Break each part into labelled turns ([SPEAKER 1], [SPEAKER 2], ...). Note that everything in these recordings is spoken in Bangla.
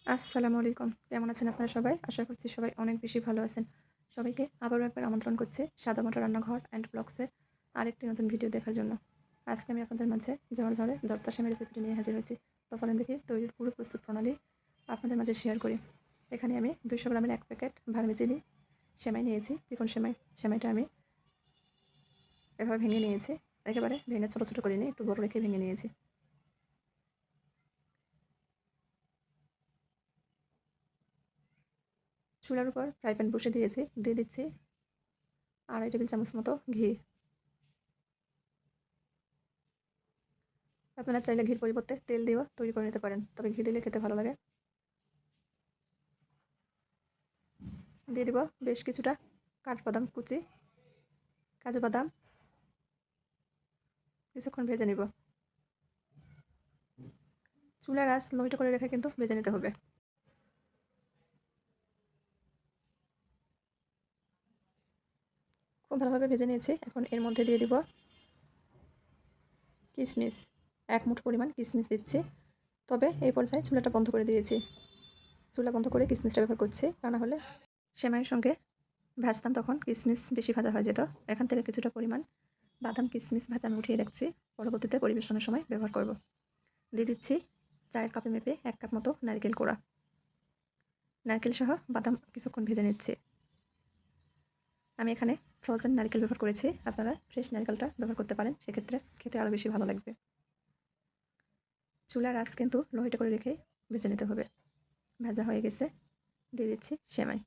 [SPEAKER 1] আসসালামু আলাইকুম। কেমন আছেন আপনারা সবাই? আশা করছি সবাই অনেক বেশি ভালো আছেন। সবাইকে আবারও একবার আমন্ত্রণ করছি সাদামাটা রান্নাঘর অ্যান্ড ব্লগসের আরেকটি নতুন ভিডিও দেখার জন্য। আজকে আমি আপনাদের মাঝে ঝরঝরে জর্দা সেমাই রেসিপিটি নিয়ে হাজির হয়েছি। তো চলেন দেখি তৈরির পুরো প্রস্তুত প্রণালী আপনাদের মাঝে শেয়ার করি। এখানে আমি 200 গ্রামের 1 প্যাকেট ভার্মিসেলি সেমাই নিয়েছি। চিকন সেমাই। সেমাইটা আমি এভাবে ভেঙে নিয়েছি। একেবারে ভেঙে ছোট, ছোট করে নিয়ে একটু বড় রেখে ভেঙে নিয়েছি। চুলার উপর ফ্রাই প্যান বসিয়ে দিয়েছি। দিয়ে দিচ্ছি 2.5 টেবিল চামচ মতো ঘি। আপনারা চাইলে ঘির পরিবর্তে তেল দিয়েও তৈরি করে নিতে পারেন, তবে ঘি দিলে খেতে ভালো লাগে। দিয়ে দিব বেশ কিছুটা কাঠবাদাম কুচি, কাজু বাদাম। কিছুক্ষণ ভেজে নিব। চুলার আঁচ লোটো করে রেখে কিন্তু ভেজে নিতে হবে। খুব ভালোভাবে ভেজে নিয়েছি। এখন এর মধ্যে দিয়ে দিব কিশমিশ। 1 মুঠ পরিমাণ কিশমিশ দিচ্ছি। তবে এই পর্যায়ে চুলাটা বন্ধ করে দিয়েছি। চুলা বন্ধ করে কিশমিশটা ব্যবহার করছি, তা না হলে সেমাইয়ের সঙ্গে ভাজতাম তখন কিশমিশ বেশি ভাজা হয়ে যেত। এখান থেকে কিছুটা পরিমাণ বাদাম কিশমিশ ভাজা আমি উঠিয়ে রাখছি, পরবর্তীতে পরিবেশনের সময় ব্যবহার করব। দিয়ে দিচ্ছি চায়ের কাপে মেপে 1 কাপ মতো নারকেল কোড়া। নারকেল সহ বাদাম কিছুক্ষণ ভেজে নিচ্ছি। আমি এখানে ফ্রোজেন নারকেল ব্যবহার করেছি, আপনারা ফ্রেশ নারকেলটা ব্যবহার করতে পারেন, সেক্ষেত্রে খেতে আরও বেশি ভালো লাগবে। চুলার আঁচ কিন্তু লো হিটে করে রেখে ভেজে নিতে হবে। ভাজা হয়ে গেছে। দিয়ে দিচ্ছি সেমাই।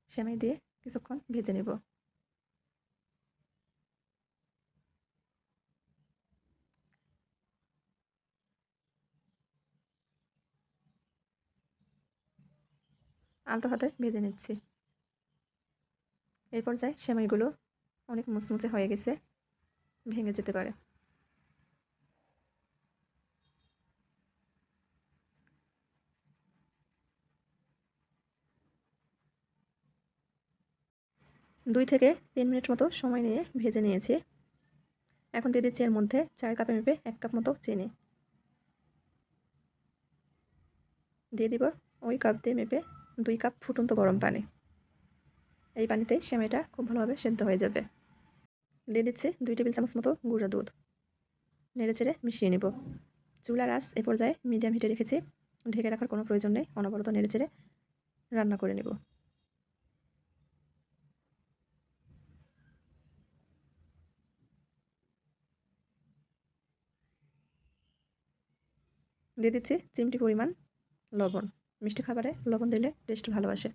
[SPEAKER 1] সেমাই দিয়ে কিছুক্ষণ ভেজে নেব। আলতো হাতে ভেজে নিচ্ছি। এই পর্যায়ে সেমাইগুলো অনেক মুচমুচে হয়ে গেছে, ভেঙে যেতে পারে। 2 থেকে 3 মিনিট মতো সময় নিয়ে ভেজে নিয়েছি। এখন দিয়ে দিচ্ছি এর মধ্যে চায়ের কাপে মেপে 1 কাপ মতো চিনি। দিয়ে দিব ওই কাপ দিয়ে মেপে 2 কাপ ফুটন্ত গরম পানি। এই পানিতে সেমাইটা খুব ভালোভাবে সেদ্ধ হয়ে যাবে। দিয়ে দিচ্ছি 2 টেবিল চামচ মতো গুঁড়া দুধ। নেড়েচেড়ে মিশিয়ে নিব। চুলার আঁচ এ পর্যায়ে মিডিয়াম হিটে রেখেছি। ঢেকে রাখার কোনো প্রয়োজন নেই। অনবরত নেড়েচেড়ে রান্না করে নেব। দিয়ে দিচ্ছি চিমটি পরিমাণ লবণ। মিষ্টি খাবারে লবণ দিলে টেস্ট ভালো আসে।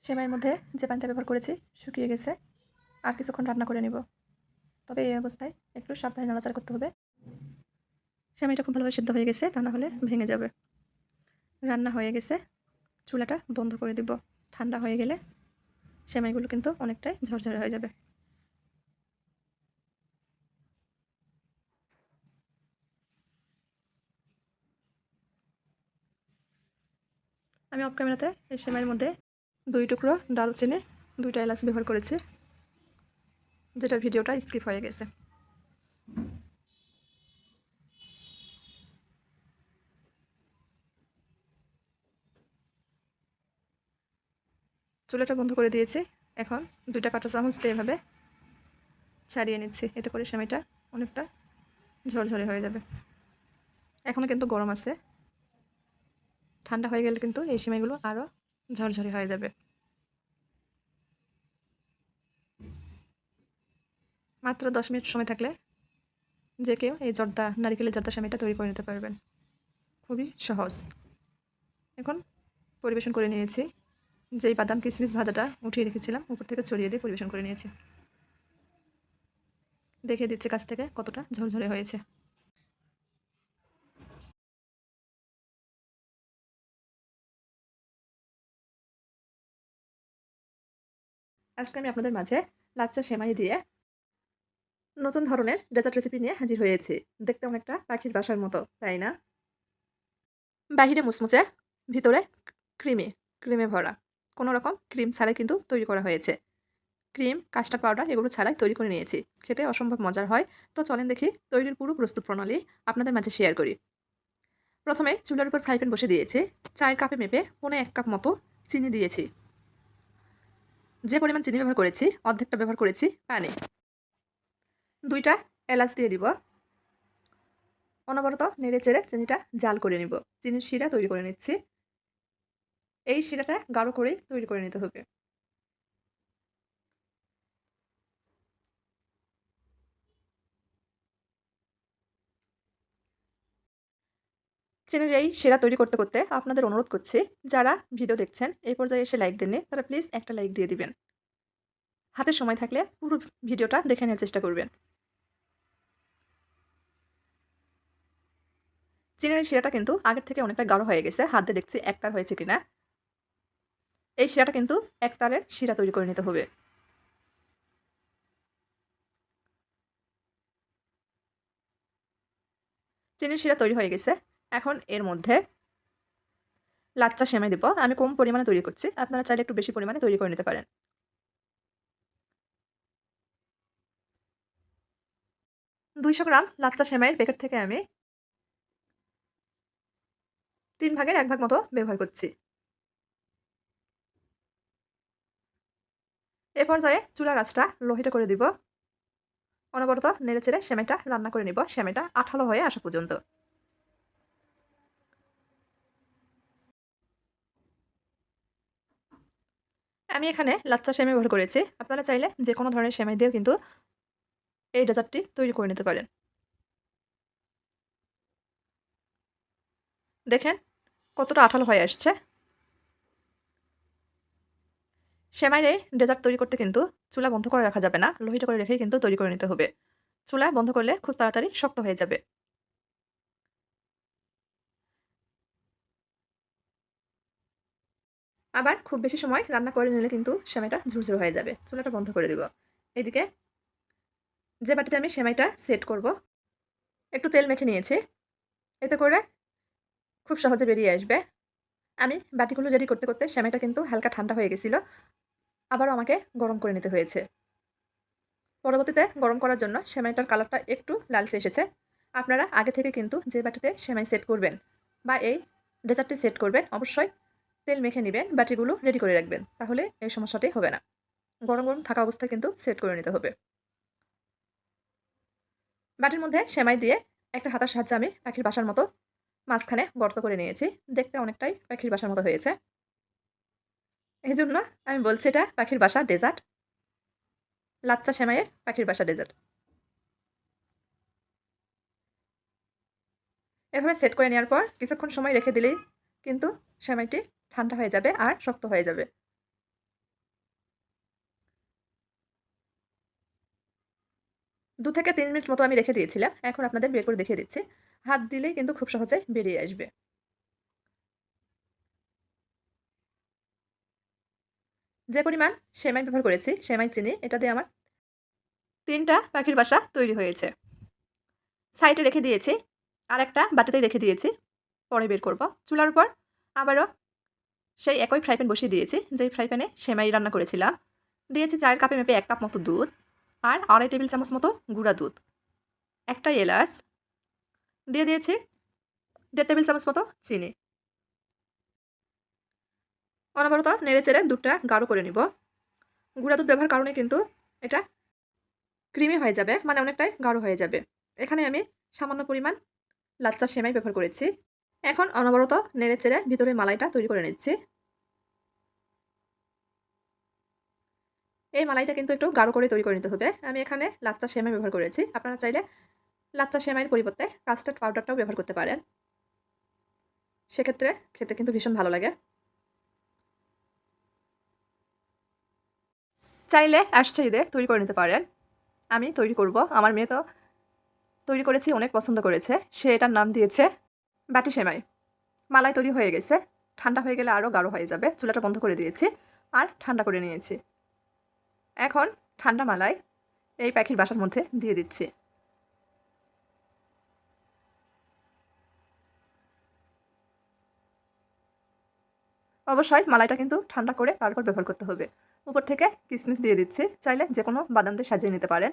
[SPEAKER 1] সেমাইয়ের মধ্যে যে পানিটা ব্যবহার করেছি শুকিয়ে গেছে। আর কিছুক্ষণ রান্না করে নেব। তবে এই অবস্থায় একটু সাবধানে নাড়াচাড়া করতে হবে। সেমাইটা খুব ভালোভাবে সিদ্ধ হয়ে গেছে, তা না হলে ভেঙে যাবে। রান্না হয়ে গেছে। চুলাটা বন্ধ করে দিব। ঠান্ডা হয়ে গেলে সেমাইগুলো কিন্তু অনেকটাই ঝরঝরে হয়ে যাবে। আমি অফ ক্যামেরাতে এই সেমাইয়ের মধ্যে 2 টুকরো দারুচিনি, 2টা এলাচ ব্যবহার করেছি, যেটার ভিডিওটা স্কিপ হয়ে গেছে। চুলাটা বন্ধ করে দিয়েছি। এখন 2টা কাঁটা চামচ দিয়ে এভাবে ছাড়িয়ে নিচ্ছি। এতে করে সেমাইটা অনেকটা ঝরঝরে হয়ে যাবে। এখনও কিন্তু গরম আছে। ঠান্ডা হয়ে গেলে কিন্তু এই সেমাইগুলো আরও ঝরঝরে হয়ে যাবে। মাত্র 10 মিনিট সময় থাকলে যে কেউ এই নারিকেলের জর্দা সেমাইটা তৈরি করে নিতে পারবেন। খুবই সহজ। এখন পরিবেশন করে নিয়েছি। যেই বাদাম কিশমিশ ভাজাটা উঠিয়ে রেখেছিলাম উপর থেকে ছড়িয়ে দিয়ে পরিবেশন করে নিয়েছি। দেখিয়ে দিচ্ছি কাছ থেকে কতটা ঝরঝরে হয়েছে। আজকে আমি আপনাদের মাঝে লাচ্চা সেমাই দিয়ে নতুন ধরনের ডেজার্ট রেসিপি নিয়ে হাজির হয়েছি। দেখতে অনেকটা পাখির বাসার মতো, তাই না? বাহিরে মুচমুচে, ভিতরে ক্রিমে ভরা। কোনো রকম ক্রিম ছাড়াই কিন্তু তৈরি করা হয়েছে। ক্রিম, কাস্টার্ড পাউডার এগুলো ছাড়াই তৈরি করে নিয়েছি। খেতে অসম্ভব মজার হয়। তো চলেন দেখি তৈরির পুরো প্রস্তুত প্রণালী আপনাদের মাঝে শেয়ার করি। প্রথমে চুলার উপর ফ্রাই প্যান বসে দিয়েছি। চায়ের কাপে মেপে 1.25 কাপ মতো চিনি দিয়েছি। যে পরিমাণ চিনি ব্যবহার করেছি অর্ধেকটা ব্যবহার করেছি পানি। 2টা এলাচ দিয়ে দিব। অনবরত নেড়ে চেড়ে চিনিটা জাল করে নিব। চিনির শিরা তৈরি করে নিচ্ছি। এই শিরাটা গাঢ় করেই তৈরি করে নিতে হবে। চিনির এই শিরা তৈরি করতে করতে আপনাদের অনুরোধ করছি, যারা ভিডিও দেখছেন এই পর্যায়ে এসে লাইক দেননি তারা প্লিজ একটা লাইক দিয়ে দিবেন। হাতে সময় থাকলে পুরো ভিডিওটা দেখে নেওয়ার চেষ্টা করবেন। চিনির এই শিরাটা কিন্তু আগের থেকে অনেকটা গাঢ় হয়ে গেছে। হাত দিয়ে দেখছি একতার হয়েছে কিনা। এই শিরাটা কিন্তু একতারের শিরা তৈরি করে নিতে হবে। চিনির শিরা তৈরি হয়ে গেছে। এখন এর মধ্যে লাচ্চা সেমাই দেব। আমি কম পরিমাণে তৈরি করছি। আপনারা চাইলে একটু বেশি পরিমাণে তৈরি করে নিতে পারেন। 200 গ্রাম লাচ্চা সেমাইয়ের প্যাকেট থেকে আমি 3 ভাগের 1 ভাগ মতো ব্যবহার করছি। এ পর্যায়ে চুলার আঁচটা লো হিটে করে দিব। অনবরত নেড়েচেড়ে সেমাইটা রান্না করে নিব, সেমাইটা আঠালো হয়ে আসা পর্যন্ত। আমি এখানে লাচ্চা সেমাই ব্যবহার করেছি। আপনারা চাইলে যেকোনো ধরনের সেমাই দিয়েও কিন্তু এই ডেজার্টটি তৈরি করে নিতে পারেন। দেখেন কতটা আঠালো হয়ে আসছে। সেমাইয়ের এই ডেজার্ট তৈরি করতে কিন্তু চুলা বন্ধ করে রাখা যাবে না। লো হিটে করে রেখেই কিন্তু তৈরি করে নিতে হবে। চুলা বন্ধ করলে খুব তাড়াতাড়ি শক্ত হয়ে যাবে। আবার খুব বেশি সময় রান্না করে নিলে কিন্তু সেমাইটা ঝুরঝুরে হয়ে যাবে। চুলাটা বন্ধ করে দিব। এদিকে যে বাটিতে আমি সেমাইটা সেট করব, একটু তেল মেখে নিয়েছি। এতে করে খুব সহজে বেরিয়ে আসবে। আমি বাটিগুলো রেডি করতে করতে সেমাইটা কিন্তু হালকা ঠান্ডা হয়ে গেছিল। আবারও আমাকে গরম করে নিতে হয়েছে। পরবর্তীতে গরম করার জন্য সেমাইটার কালারটা একটু লালচে এসেছে। আপনারা আগে থেকে কিন্তু যে বাটিতে সেমাই সেট করবেন বা এই ডেজার্টটি সেট করবেন অবশ্যই তেল মেখে নেবেন, বাটিগুলো রেডি করে রাখবেন। তাহলে এই সমস্যাটি হবে না। গরম গরম থাকা অবস্থায় কিন্তু সেট করে নিতে হবে। বাটির মধ্যে সেমাই দিয়ে একটা হাতার সাহায্যে আমি পাখির বাসার মতো মাঝখানে গর্ত করে নিয়েছি। দেখতে অনেকটাই পাখির বাসার মতো হয়েছে। এজন্য আমি বলছি এটা পাখির বাসা ডেজার্ট। লাচ্চা সেমাইয়ের পাখির বাসা ডেজার্ট। এভাবে সেট করে নেওয়ার পর কিছুক্ষণ সময় রেখে দিলেই কিন্তু সেমাইটি ঠান্ডা হয়ে যাবে আর শক্ত হয়ে যাবে। 2 থেকে 3 মিনিট মতো আমি রেখে দিয়েছিলাম। এখন আপনাদের বের করে দেখিয়ে দিচ্ছি। হাত দিলেই কিন্তু খুব সহজে বেরিয়ে আসবে। যে পরিমাণ সেমাই ব্যবহার করেছি, সেমাই চিনি এটা দিয়ে আমার 3 টা পাখির বাসা তৈরি হয়েছে। সাইডে রেখে দিয়েছি। আরেকটা বাটিতে রেখে দিয়েছি। পরে বের করব। চুলার উপর আবারও সেই একই ফ্রাই প্যান বসিয়ে দিয়েছি। যেই ফ্রাই প্যানে সেমাই রান্না করেছিলাম। দিয়েছি চায়ের কাপে মেপে 1 কাপ মতো দুধ আর 2.5 টেবিল চামচ মতো গুঁড়া দুধ। একটা এলাচ দিয়ে দিয়েছি 1.5 টেবিল চামচ মতো চিনি। অনবরত নেড়েচেড়ে দুধটা গাঢ় করে নিব। গুঁড়া দুধ ব্যবহার কারণে কিন্তু এটা ক্রিমি হয়ে যাবে, মানে অনেকটাই গাঢ় হয়ে যাবে। এখানে আমি সামান্য পরিমাণ লাচ্চা সেমাই ব্যবহার করেছি। এখন অনবরত নেড়েচেড়ে ভিতরে মালাইটা তৈরি করে নিচ্ছি। এই মালাইটা কিন্তু একটু গাঢ় করে তৈরি করে নিতে হবে। আমি এখানে লাচ্চা সেমাই ব্যবহার করেছি। আপনারা চাইলে লাচ্চা সেমাইয়ের পরিবর্তে কাস্টার্ড পাউডারটাও ব্যবহার করতে পারেন। সেক্ষেত্রে খেতে কিন্তু ভীষণ ভালো লাগে। চাইলে আসছে ঈদে তৈরি করে নিতে পারেন। আমি তৈরি করব। আমার মেয়ে তো তৈরি করেছি, অনেক পছন্দ করেছে। সে এটার নাম দিয়েছে বাটি সেমাই। মালাই তৈরি হয়ে গেছে। ঠান্ডা হয়ে গেলে আরও গাঢ় হয়ে যাবে। চুলাটা বন্ধ করে দিয়েছি আর ঠান্ডা করে নিয়েছি। এখন ঠান্ডা মালাই এই পাখির বাসার মধ্যে দিয়ে দিচ্ছি। অবশ্যই মালাইটা কিন্তু ঠান্ডা করে তারপর ব্যবহার করতে হবে। উপর থেকে কিশমিশ দিয়ে দিচ্ছি। চাইলে যেকোনো বাদাম দিয়ে সাজিয়ে নিতে পারেন।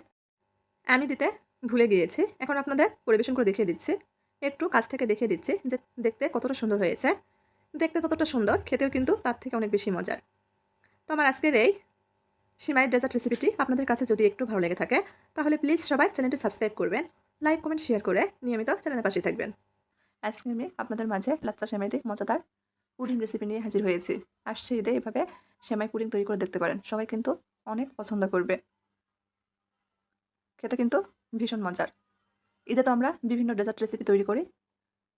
[SPEAKER 1] আমি দিতে ভুলে গিয়েছি। এখন আপনাদের পরিবেশন করে দেখিয়ে দিচ্ছি। একটু কাছ থেকে দেখিয়ে দিচ্ছি যে দেখতে কতটা সুন্দর হয়েছে। দেখতে যতটা সুন্দর, খেতেও কিন্তু তার থেকে অনেক বেশি মজার। তো আমার আজকের এই সিমাইয়ের ডেজার্ট রেসিপিটি আপনাদের কাছে যদি একটু ভালো লেগে থাকে, তাহলে প্লিজ সবাই চ্যানেলটি সাবস্ক্রাইব করবেন, লাইক, কমেন্ট, শেয়ার করে নিয়মিত চ্যানেলের পাশে থাকবেন। আজকে আমি আপনাদের মাঝে লাচ্চা সেমাই দিয়ে মজাদার পুডিং রেসিপি নিয়ে হাজির হয়েছি। আসছে ঈদে এভাবে সেমাই পুডিং তৈরি করে দেখতে পারেন, সবাই কিন্তু অনেক পছন্দ করবে। খেতে কিন্তু ভীষণ মজার। ঈদে তো আমরা বিভিন্ন ডেজার্ট রেসিপি তৈরি করি,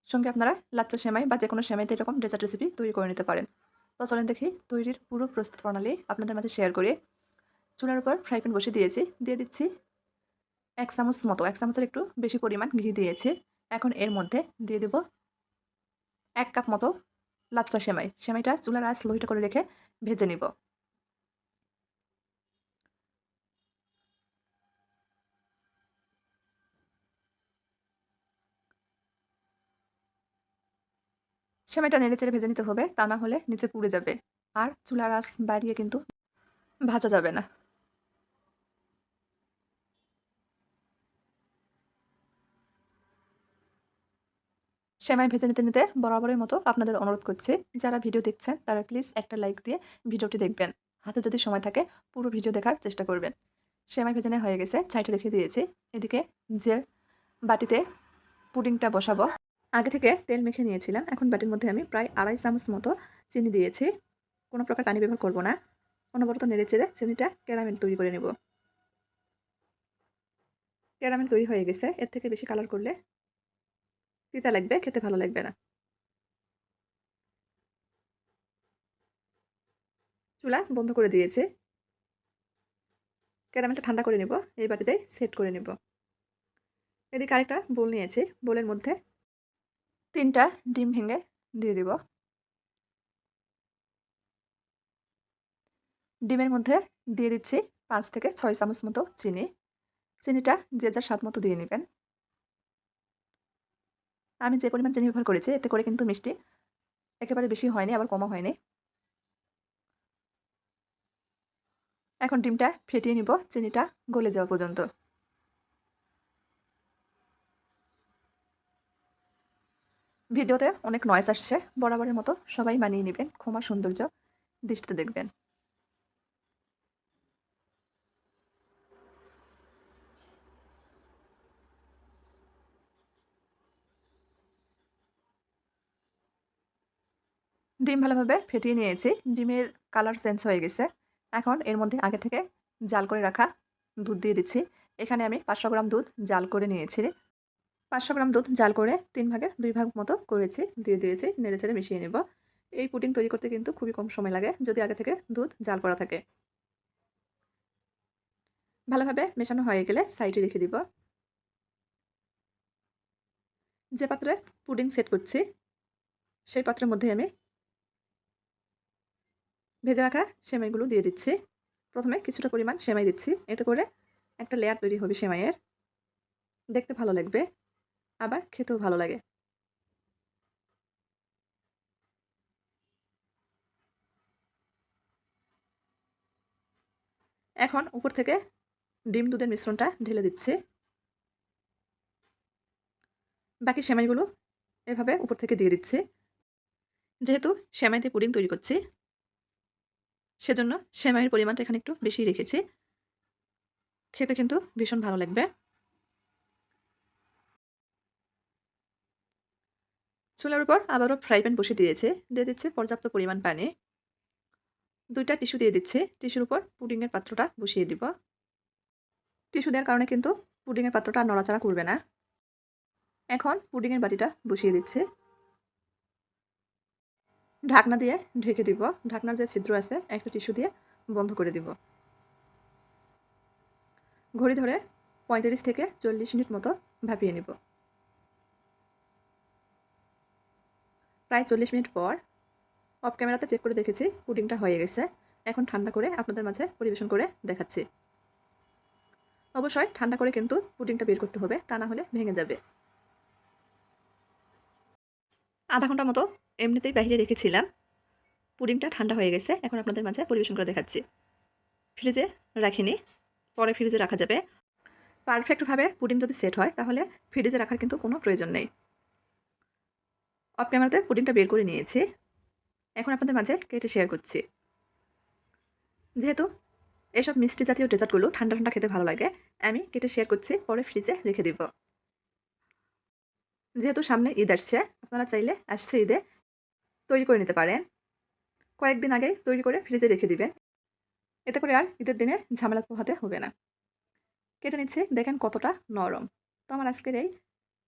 [SPEAKER 1] সঙ্গে আপনারা লাচ্চা সেমাই বা যে কোনো সেমাইতে এরকম ডেজার্ট রেসিপি তৈরি করে নিতে পারেন। তো চলেন দেখি তৈরির পুরো প্রস্তুত প্রণালী আপনাদের মাঝে শেয়ার করি। চুলার উপর ফ্রাই প্যান বসিয়ে দিয়েছি, দিয়ে দিচ্ছি 1 চামচ মতো, 1 চামচের একটু বেশি পরিমাণ ঘি দিয়েছি। এখন এর মধ্যে দিয়ে দেব 1 কাপ মতো লাচ্চা সেমাই। সেমাইটা চুলার আঁচ লোহিত করে রেখে ভেজে নিব। সেমাইটা নেড়েচেড়ে ভেজে নিতে হবে, তা না হলে নিচে পুড়ে যাবে। আর চুলার আঁচ বাড়িয়ে কিন্তু ভাজা যাবে না। সেমাই ভেজে নিতে নিতে বরাবরের মতো আপনাদের অনুরোধ করছি, যারা ভিডিও দেখছেন তারা প্লিজ একটা লাইক দিয়ে ভিডিওটি দেখবেন। হাতে যদি সময় থাকে পুরো ভিডিও দেখার চেষ্টা করবেন। সেমাই ভেজে নেওয়া হয়ে গেছে, সাইডে রেখে দিয়েছি। এদিকে যে বাটিতে পুডিংটা বসাবো, আগে থেকে তেল মেখে নিয়েছিলাম। এখন বাটির মধ্যে আমি প্রায় 2.5 চামচ মতো চিনি দিয়েছি। কোনো প্রকার পানি ব্যবহার করব না। অনবরত নেড়েচেড়ে চিনিটা ক্যারামেল তৈরি করে নেব। ক্যারামেল তৈরি হয়ে গেছে। এর থেকে বেশি কালার করলে তিতা লাগবে, খেতে ভালো লাগবে না। চুলা বন্ধ করে দিয়েছি। ক্যারামেলটা ঠান্ডা করে নেব, এই বাটিতে সেট করে নেব। এদিকে আরেকটা বোল নিয়েছি, বোলের মধ্যে 3টা ডিম ভেঙে দিয়ে দিব। ডিমের মধ্যে দিয়ে দিচ্ছি 5 থেকে 6 চামচ মতো চিনি। চিনিটা যে যার স্বাদ মতো দিয়ে নেবেন। আমি যে পরিমাণ চিনি ব্যবহার করেছি এতে করে কিন্তু মিষ্টি একেবারে বেশি হয়নি, আবার কমও হয়নি। এখন ডিমটা ফেটিয়ে নিব চিনিটা গলে যাওয়া পর্যন্ত। ভিডিওতে অনেক নয়েজ আসছে, বরাবরের মতো সবাই মানিয়ে নেবেন, ক্ষমা সৌন্দর্য দৃষ্টিতে দেখবেন। ডিম ভালোভাবে ফেটিয়ে নিয়েছি, ডিমের কালার চেঞ্জ হয়ে গেছে। এখন এর মধ্যে আগে থেকে জাল করে রাখা দুধ দিয়ে দিচ্ছি। এখানে আমি 500 গ্রাম দুধ জাল করে নিয়েছি। 500 গ্রাম দুধ জাল করে 3 ভাগের 2 ভাগ মতো করেছি, দিয়ে দিয়েছি। নেড়েচেড়ে মিশিয়ে নেব। এই পুডিং তৈরি করতে কিন্তু খুবই কম সময় লাগে যদি আগে থেকে দুধ জাল করা থাকে। ভালোভাবে মেশানো হয়ে গেলে সাইডে রেখে দিব। যে পাত্রে পুডিং সেট করছি সেই পাত্রের মধ্যে আমি ভেজে রাখা সেমাইগুলো দিয়ে দিচ্ছি। প্রথমে কিছুটা পরিমাণ সেমাই দিচ্ছি, এতে করে একটা লেয়ার তৈরি হবে সেমাইয়ের। দেখতে ভালো লাগবে, আবার খেতেও ভালো লাগে। এখন উপর থেকে ডিম দুধের মিশ্রণটা ঢেলে দিচ্ছি। বাকি সেমাইগুলো এভাবে উপর থেকে দিয়ে দিচ্ছি। যেহেতু সেমাই দিয়ে পুডিং তৈরি করছি, সেজন্য সেমাইয়ের পরিমাণটা এখানে একটু বেশি রেখেছি। খেতে কিন্তু ভীষণ ভালো লাগবে। চুলার উপর আবারও ফ্রাই প্যান বসিয়ে দিয়েছি, দিয়ে দিচ্ছি পর্যাপ্ত পরিমাণ পানি। 2টা টিস্যু দিয়ে দিচ্ছি, টিস্যুর উপর পুডিংয়ের পাত্রটা বসিয়ে দিব। টিস্যু দেওয়ার কারণে কিন্তু পুডিংয়ের পাত্রটা আর নড়াচড়া করবে না। এখন পুডিংয়ের বাটিটা বসিয়ে দিচ্ছি। ঢাকনা দিয়ে ঢেকে দিব। ঢাকনার যে ছিদ্র আছে একটা টিস্যু দিয়ে বন্ধ করে দিব। ঘড়ি ধরে 35 থেকে 40 মিনিট মতো ভাপিয়ে নিব। প্রায় 40 মিনিট পর অফ ক্যামেরাতে চেক করে দেখেছি পুডিংটা হয়ে গেছে। এখন ঠান্ডা করে আপনাদের মাঝে পরিবেশন করে দেখাচ্ছি। অবশ্যই ঠান্ডা করে কিন্তু পুডিংটা বের করতে হবে, তা না হলে ভেঙে যাবে। আধা ঘন্টা মতো এমনিতেই বাইরে রেখেছিলাম। পুডিংটা ঠান্ডা হয়ে গেছে, এখন আপনাদের মাঝে পরিবেশন করে দেখাচ্ছি। ফ্রিজে রাখিনি, পরে ফ্রিজে রাখা যাবে। পারফেক্টভাবে পুডিং যদি সেট হয় তাহলে ফ্রিজে রাখার কিন্তু কোনো প্রয়োজন নেই। অফ ক্যামেরাতে পুডিংটা বের করে নিয়েছি। এখন আপনাদের মাঝে কেটে শেয়ার করছি। যেহেতু এসব মিষ্টি জাতীয় ডেজার্টগুলো ঠান্ডা ঠান্ডা খেতে ভালো লাগে, আমি কেটে শেয়ার করছি, পরে ফ্রিজে রেখে দিব। যেহেতু সামনে ঈদ আসছে, আপনারা চাইলে আসছে ঈদে তৈরি করে নিতে পারেন। কয়েকদিন আগে তৈরি করে ফ্রিজে রেখে দিবেন। এতে করে আর ঈদের দিনে ঝামেলা পোহাতে হবে না। কেটে নিচ্ছি, দেখেন কতটা নরম। তো আমার আজকের এই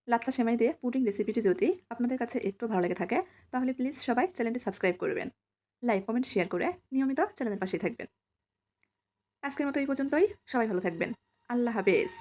[SPEAKER 1] লাচ্চা সেমাই দিয়ে পুডিং রেসিপিটি যদি আপনাদের কাছে একটু ভালো লেগে থাকে, তাহলে প্লিজ সবাই চ্যানেলটি সাবস্ক্রাইব করবেন। লাইক, কমেন্ট, শেয়ার করে নিয়মিত চ্যানেলের পাশেই থাকবেন। আজকের মতো এই পর্যন্তই। সবাই ভালো থাকবেন। আল্লাহ হাফেজ।